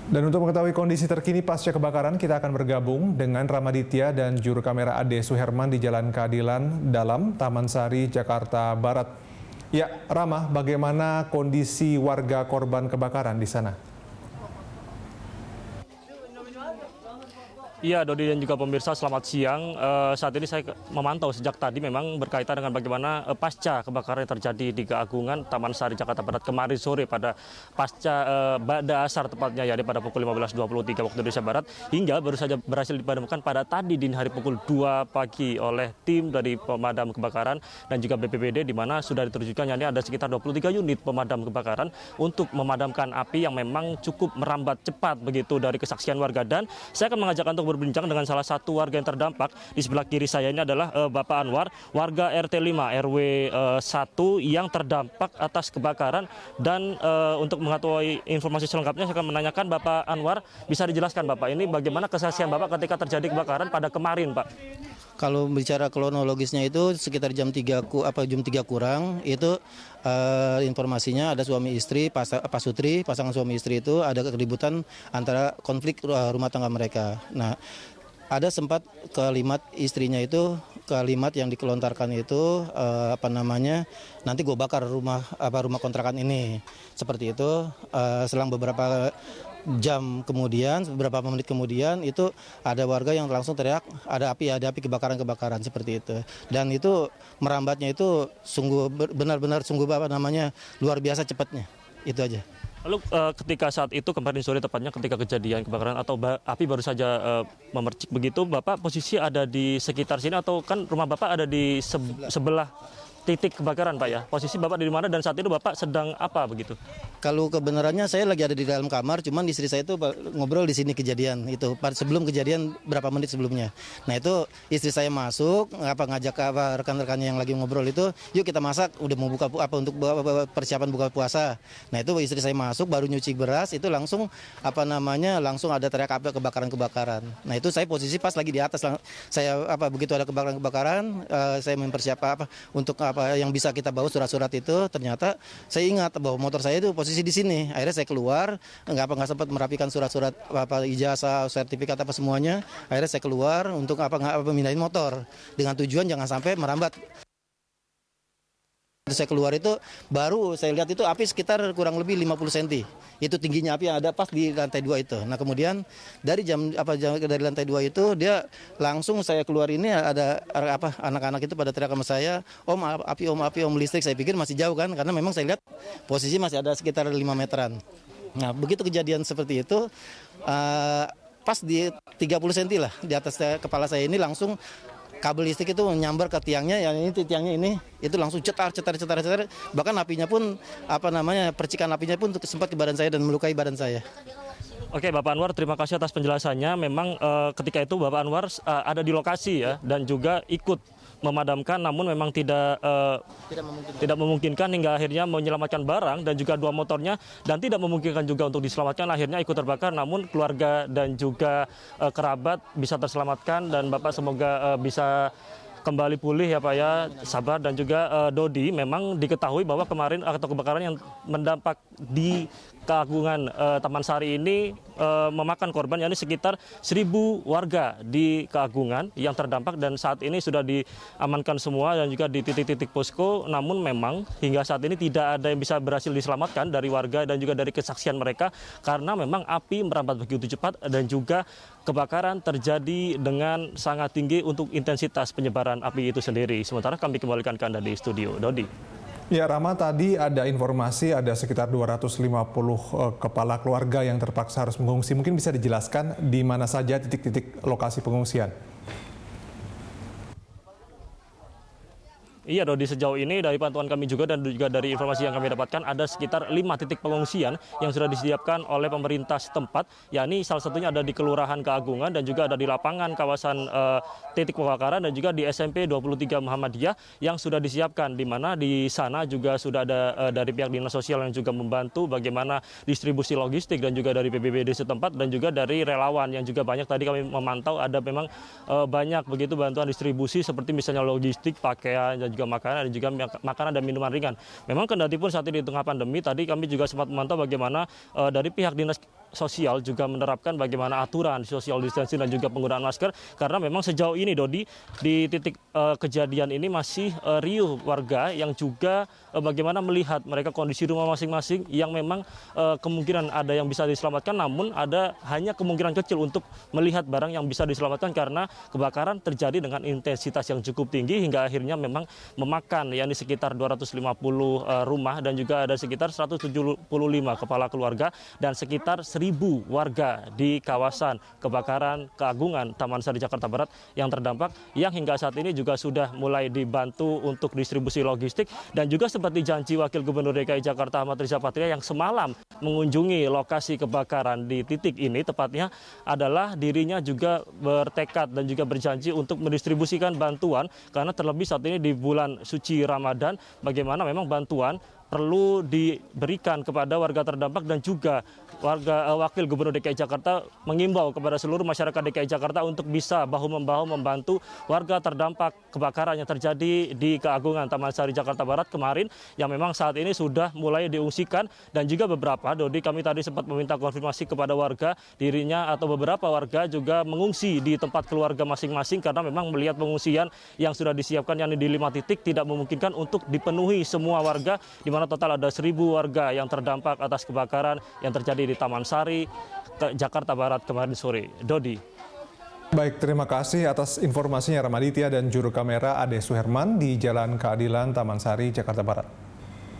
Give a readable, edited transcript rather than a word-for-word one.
Dan untuk mengetahui kondisi terkini pasca kebakaran, kita akan bergabung dengan Ramaditya dan juru kamera Ade Suherman di Jalan Keadilan Dalam, Taman Sari, Jakarta Barat. Ya, Rama, bagaimana kondisi warga korban kebakaran di sana? Iya, Dodi dan juga pemirsa, selamat siang. Saat ini saya memantau sejak tadi memang berkaitan dengan bagaimana pasca kebakaran yang terjadi di Keagungan Taman Sari Jakarta Barat kemarin sore pada pasca Ba'da Asar tepatnya ya pada pukul 15.23 waktu Indonesia Barat hingga baru saja berhasil dipadamkan pada tadi dini hari pukul 2 pagi oleh tim dari pemadam kebakaran dan juga BPBD di mana sudah diterjunkan yakni ada sekitar 23 unit pemadam kebakaran untuk memadamkan api yang memang cukup merambat cepat begitu dari kesaksian warga. Dan saya akan mengajak untuk berbincang dengan salah satu warga yang terdampak. Di sebelah kiri saya ini adalah Bapak Anwar, warga RT 5 RW 1 yang terdampak atas kebakaran. Dan untuk mengetahui informasi selengkapnya saya akan menanyakan Bapak Anwar, bisa dijelaskan Bapak ini bagaimana kesaksian Bapak ketika terjadi kebakaran pada kemarin, Pak? Kalau bicara kronologisnya itu sekitar jam 3 kurang itu informasinya ada suami istri Pak Sutri, pasangan suami istri itu ada keributan antara konflik rumah tangga mereka. Nah, ada sempat kalimat istrinya itu, kalimat yang dikelontarkan itu nanti gue bakar rumah kontrakan ini, seperti itu. Selang beberapa jam kemudian, beberapa menit kemudian itu ada warga yang langsung teriak ada api kebakaran seperti itu. Dan itu merambatnya itu sungguh benar-benar luar biasa cepatnya. Itu aja. Lalu ketika saat itu kemarin sore tepatnya ketika kejadian kebakaran atau api baru saja memercik begitu, Bapak posisi ada di sekitar sini atau kan rumah Bapak ada di sebelah titik kebakaran, Pak ya? Posisi Bapak di mana dan saat itu Bapak sedang apa begitu? Kalau kebenarannya saya lagi ada di dalam kamar, cuman istri saya itu ngobrol di sini kejadian itu sebelum kejadian berapa menit sebelumnya. Nah itu istri saya masuk ngajak rekan-rekannya yang lagi ngobrol itu, yuk kita masak, udah mau buka untuk persiapan buka puasa. Nah itu istri saya masuk baru nyuci beras itu langsung langsung ada teriak api kebakaran. Nah itu saya posisi pas lagi di atas, saya begitu ada kebakaran saya mempersiapkan untuk yang bisa kita bawa surat-surat itu. Ternyata saya ingat bahwa motor saya itu posisi di sini. Akhirnya saya keluar, nggak sempat merapikan surat-surat ijazah, sertifikat semuanya. Akhirnya saya keluar untuk pemindahin motor dengan tujuan jangan sampai merambat. Saya keluar itu baru saya lihat itu api sekitar kurang lebih 50 cm. Itu tingginya api yang ada pas di lantai 2 itu. Nah, kemudian dari lantai 2 itu dia langsung saya keluar ini ada anak-anak itu pada teriak sama saya, "Om listrik." Saya pikir masih jauh kan karena memang saya lihat posisi masih ada sekitar 5 meteran. Nah, begitu kejadian seperti itu pas di 30 cm lah di atas kepala saya ini langsung kabel listrik itu menyambar ke tiangnya, tiangnya ini itu langsung cetar, bahkan apinya pun percikan apinya pun sempat ke badan saya dan melukai badan saya. Oke, Bapak Anwar, terima kasih atas penjelasannya. Memang ketika itu Bapak Anwar ada di lokasi ya dan juga ikut memadamkan, namun memang tidak memungkinkan hingga akhirnya menyelamatkan barang dan juga 2 motornya, dan tidak memungkinkan juga untuk diselamatkan, akhirnya ikut terbakar. Namun keluarga dan juga kerabat bisa terselamatkan dan Bapak semoga bisa kembali pulih ya Pak ya, sabar. Dan juga Dodi, memang diketahui bahwa kemarin atau kebakaran yang mendampak di Keagungan Taman Sari ini memakan korban, yakni sekitar 1.000 warga di Keagungan yang terdampak, dan saat ini sudah diamankan semua dan juga di titik-titik posko. Namun memang hingga saat ini tidak ada yang bisa berhasil diselamatkan dari warga dan juga dari kesaksian mereka karena memang api merambat begitu cepat dan juga kebakaran terjadi dengan sangat tinggi untuk intensitas penyebaran api itu sendiri. Sementara kami kembalikan ke Anda di studio. Dodi. Ya, Rama, tadi ada informasi ada sekitar 250 kepala keluarga yang terpaksa harus mengungsi. Mungkin bisa dijelaskan di mana saja titik-titik lokasi pengungsian? Iya, Dodi, sejauh ini dari pantauan kami juga dan juga dari informasi yang kami dapatkan ada sekitar 5 titik pengungsian yang sudah disiapkan oleh pemerintah setempat, yakni salah satunya ada di Kelurahan Keagungan dan juga ada di lapangan kawasan titik kebakaran dan juga di SMP 23 Muhammadiyah yang sudah disiapkan, di mana di sana juga sudah ada dari pihak Dinas Sosial yang juga membantu bagaimana distribusi logistik dan juga dari PBBD setempat dan juga dari relawan yang juga banyak. Tadi kami memantau ada memang banyak begitu bantuan distribusi seperti misalnya logistik, pakaian dan juga makanan dan minuman ringan. Memang kendati pun saat ini di tengah pandemi, tadi kami juga sempat memantau bagaimana dari pihak dinas sosial juga menerapkan bagaimana aturan social distancing dan juga penggunaan masker, karena memang sejauh ini Dodi di titik kejadian ini masih riuh warga yang juga bagaimana melihat mereka kondisi rumah masing-masing yang memang kemungkinan ada yang bisa diselamatkan, namun ada hanya kemungkinan kecil untuk melihat barang yang bisa diselamatkan karena kebakaran terjadi dengan intensitas yang cukup tinggi hingga akhirnya memang memakan yakni sekitar 250 rumah dan juga ada sekitar 175 kepala keluarga dan sekitar 1.000 warga di kawasan kebakaran Keagungan Taman Sari Jakarta Barat yang terdampak, yang hingga saat ini juga sudah mulai dibantu untuk distribusi logistik. Dan juga seperti janji Wakil Gubernur DKI Jakarta Ahmad Riza Patria yang semalam mengunjungi lokasi kebakaran di titik ini, tepatnya adalah dirinya juga bertekad dan juga berjanji untuk mendistribusikan bantuan, karena terlebih saat ini di bulan suci Ramadan, bagaimana memang bantuan perlu diberikan kepada warga terdampak, dan juga Wakil Gubernur DKI Jakarta mengimbau kepada seluruh masyarakat DKI Jakarta untuk bisa bahu-membahu membantu warga terdampak kebakaran yang terjadi di Keagungan Taman Sari Jakarta Barat kemarin, yang memang saat ini sudah mulai diungsikan. Dan juga beberapa, Dodi, kami tadi sempat meminta konfirmasi kepada warga, dirinya atau beberapa warga juga mengungsi di tempat keluarga masing-masing karena memang melihat pengungsian yang sudah disiapkan yakni di 5 titik tidak memungkinkan untuk dipenuhi semua warga, di mana total ada 1.000 warga yang terdampak atas kebakaran yang terjadi di Taman Sari, Jakarta Barat kemarin sore. Dodi. Baik, terima kasih atas informasinya Ramaditya dan juru kamera Ade Suherman di Jalan Keadilan Taman Sari, Jakarta Barat.